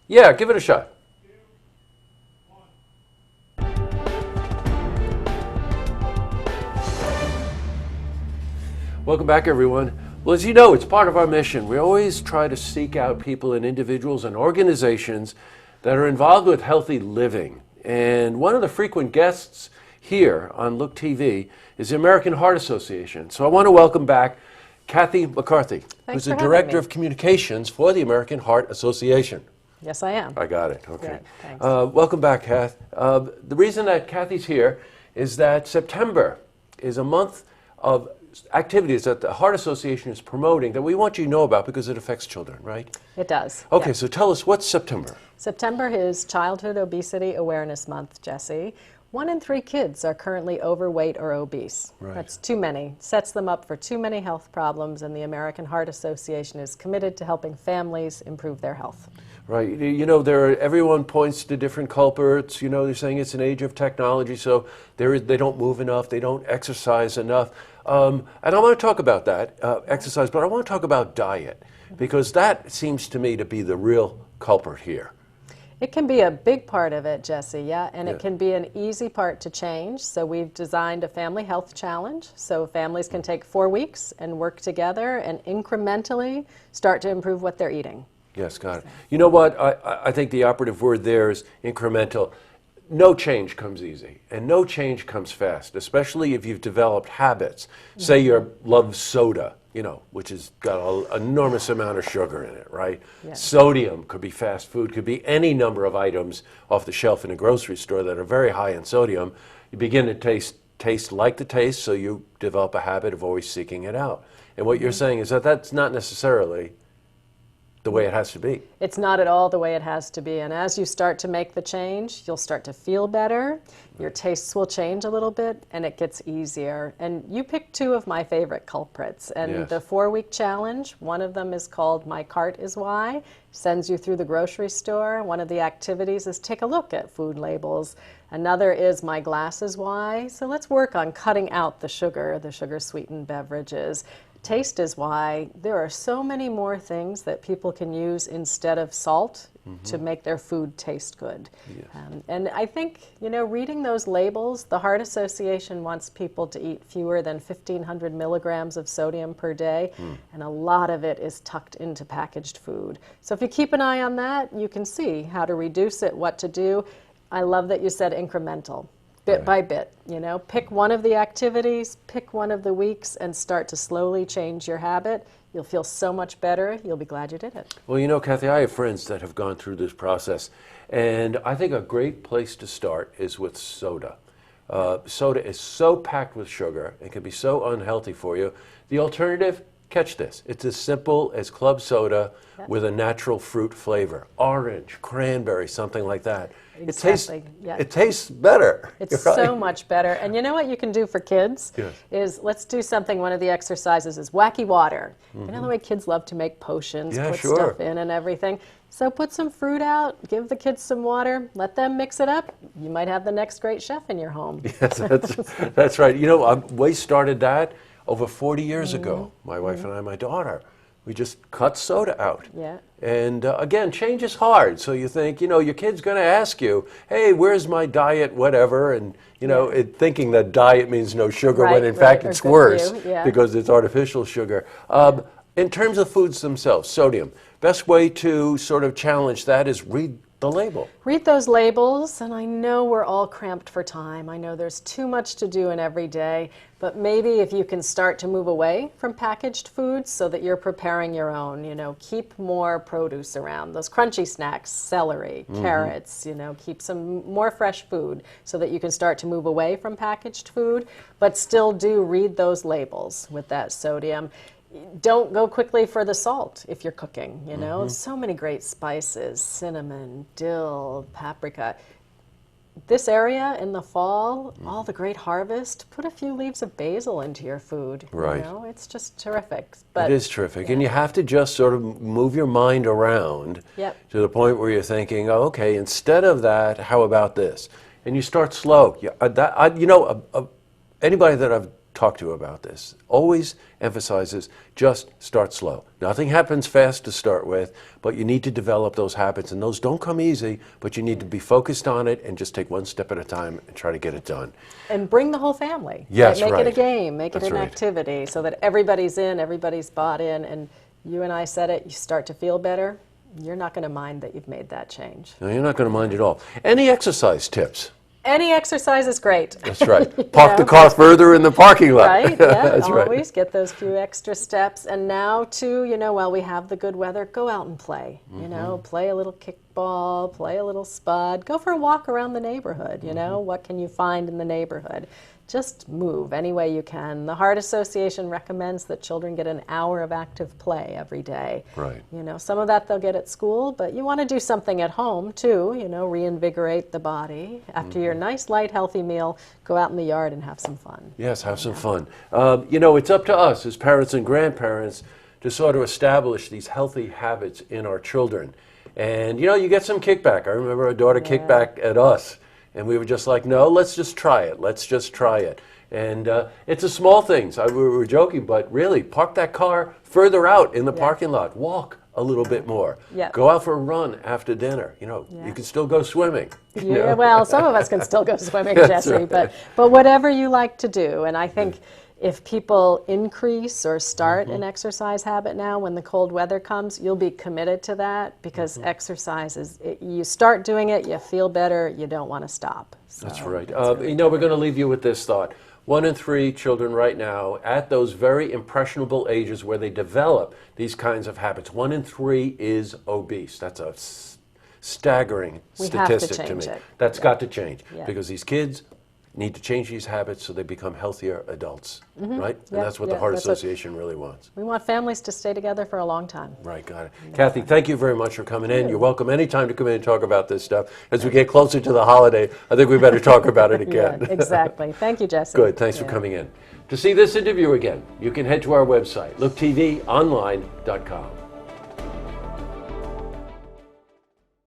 Yeah, give it a shot. Welcome back, everyone. Well, as you know, it's part of our mission. We always try to seek out people and individuals and organizations that are involved with healthy living. And one of the frequent guests here on Look TV is the American Heart Association. So I want to welcome back Kathy McCarthy, who's the Director of Communications for the American Heart Association. Yes, I am. I got it. Okay. Good, thanks. Welcome back, Kath. The reason that Kathy's here is that September is a month of activities that the Heart Association is promoting that we want you to know about because it affects children, right? It does. Okay, yeah. so tell us, what's September? September is Childhood Obesity Awareness Month, Jesse. 1 in 3 kids are currently overweight or obese. Right. That's too many. Sets them up for too many health problems, and the American Heart Association is committed to helping families improve their health. Right. You know, everyone points to different culprits. You know, they're saying it's an age of technology, so they don't move enough, they don't exercise enough. And I want to talk about that, exercise, but I want to talk about diet, because that seems to me to be the real culprit here. It can be a big part of it, Jesse, yeah, and it can be an easy part to change. So we've designed a family health challenge, so families can take 4 weeks and work together and incrementally start to improve what they're eating. Yes, got it. You know what? I think the operative word there is incremental. No change comes easy, and no change comes fast, especially if you've developed habits. Say you love soda, you know, which has got an enormous amount of sugar in it, right? Yes. Sodium could be fast food, could be any number of items off the shelf in a grocery store that are very high in sodium. You begin to taste like the taste, so you develop a habit of always seeking it out. And what you're saying is that that's not necessarily the way it has to be. It's not at all the way it has to be, and as you start to make the change, you'll start to feel better, your tastes will change a little bit, and it gets easier. And you picked 2 of my favorite culprits, and the 4-week challenge, one of them is called My Cart Is Why, sends you through the grocery store. One of the activities is take a look at food labels. Another is My Glass Is Why, so let's work on cutting out the sugar-sweetened beverages. Taste is why there are so many more things that people can use instead of salt to make their food taste good. Yes. And I think, you know, reading those labels, the Heart Association wants people to eat fewer than 1,500 milligrams of sodium per day, and a lot of it is tucked into packaged food. So if you keep an eye on that, you can see how to reduce it, what to do. I love that you said incremental. Bit by bit, you know, pick one of the activities, pick one of the weeks, and start to slowly change your habit. You'll feel so much better. You'll be glad you did it. Well, you know, Kathy, I have friends that have gone through this process, and I think a great place to start is with soda. Soda is so packed with sugar and can be so unhealthy for you. The alternative, catch this, it's as simple as club soda with a natural fruit flavor. Orange, cranberry, something like that. Exactly. It tastes better. It's so much better. And you know what you can do for kids? Yes. Is let's do something, one of the exercises is wacky water. You know the way kids love to make potions, put stuff in and everything. So put some fruit out, give the kids some water, let them mix it up. You might have the next great chef in your home. Yes, that's right. You know, we started that over 40 years ago, my wife and I, my daughter. We just cut soda out. Yeah. And again, change is hard. So you think, you know, your kid's going to ask you, hey, where's my diet, whatever, and, you know, thinking that diet means no sugar when in fact it's worse because it's artificial sugar. In terms of foods themselves, sodium, best way to sort of challenge that is read the label. Read those labels, and I know we're all cramped for time. I know there's too much to do in every day, but maybe if you can start to move away from packaged foods so that you're preparing your own, you know, keep more produce around. Those crunchy snacks, celery, carrots, you know, keep some more fresh food so that you can start to move away from packaged food, but still do read those labels with that sodium. Don't go quickly for the salt if you're cooking, you know. So many great spices, cinnamon, dill, paprika. This area in the fall, all the great harvest, put a few leaves of basil into your food. Right. You know, it's just terrific. But it is terrific. And you have to just sort of move your mind around to the point where you're thinking, oh, okay, instead of that, how about this? And you start slow. Anybody that I've talk to about this always emphasizes just start slow. Nothing happens fast to start with, but you need to develop those habits, and those don't come easy, but you need to be focused on it and just take one step at a time and try to get it done. And bring the whole family. Yes, Make right. it a game, make it That's an right. activity so that everybody's in, everybody's bought in, and you and I said it, you start to feel better, you're not going to mind that you've made that change. No, you're not going to mind at all. Any exercise tips? Any exercise is great. That's right. Park the car further in the parking lot. Right? Yeah, That's right. always get those few extra steps. And now, too, while we have the good weather, go out and play. Play a little kickball, play a little spud, go for a walk around the neighborhood. What can you find in the neighborhood? Just move any way you can. The Heart Association recommends that children get an hour of active play every day. Right. Some of that they'll get at school, but you want to do something at home too, reinvigorate the body. After your nice, light, healthy meal, go out in the yard and have some fun. Yes, have some fun. It's up to us as parents and grandparents to sort of establish these healthy habits in our children. And, you get some kickback. I remember our daughter kicked back at us. And we were just like, no, let's just try it. Let's just try it. And it's the small things. We were joking, but really, park that car further out in the parking lot. Walk a little bit more. Yeah. Go out for a run after dinner. You can still go swimming. Yeah, well, some of us can still go swimming, That's Jesse, right. but whatever you like to do. And I think if people increase or start an exercise habit now when the cold weather comes, you'll be committed to that because exercise is, you start doing it, you feel better, you don't want to stop. So That's right. really We're going to leave you with this thought. 1 in 3 children right now at those very impressionable ages where they develop these kinds of habits, 1 in 3 is obese. That's a staggering We have to statistic to me. change it. That's got to change Yeah. because these kids need to change these habits so they become healthier adults, right? And Yeah, that's what the yeah, Heart that's what- Association really wants. We want families to stay together for a long time. Right, got it. Kathy, thank you very much for coming in. You're welcome anytime to come in and talk about this stuff. As we get closer to the holiday, I think we better talk about it again. Yeah, exactly. Thank you, Jesse. Good, thanks for Yeah. coming in. To see this interview again, you can head to our website, looktvonline.com.